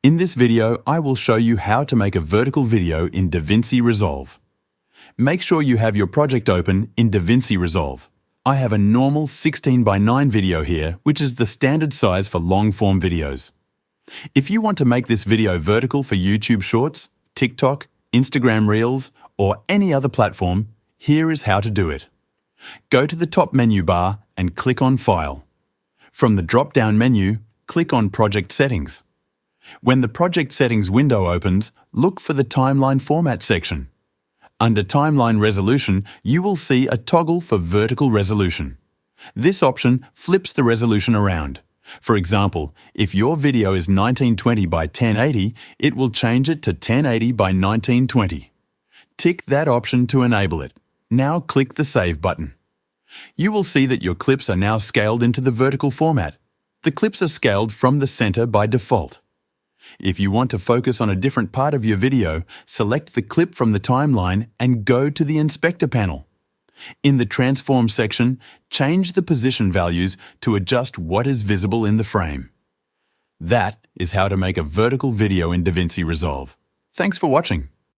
In this video, I will show you how to make a vertical video in DaVinci Resolve. Make sure you have your project open in DaVinci Resolve. I have a normal 16:9 video here, which is the standard size for long-form videos. If you want to make this video vertical for YouTube Shorts, TikTok, Instagram Reels, or any other platform, here is how to do it. Go to the top menu bar and click on File. From the drop-down menu, click on Project Settings. When the Project Settings window opens, look for the Timeline Format section. Under Timeline Resolution, you will see a toggle for vertical resolution. This option flips the resolution around. For example, if your video is 1920 by 1080, it will change it to 1080 by 1920. Tick that option to enable it. Now click the Save button. You will see that your clips are now scaled into the vertical format. The clips are scaled from the center by default. If you want to focus on a different part of your video, select the clip from the timeline and go to the Inspector panel. In the Transform section, change the position values to adjust what is visible in the frame. That is how to make a vertical video in DaVinci Resolve. Thanks for watching.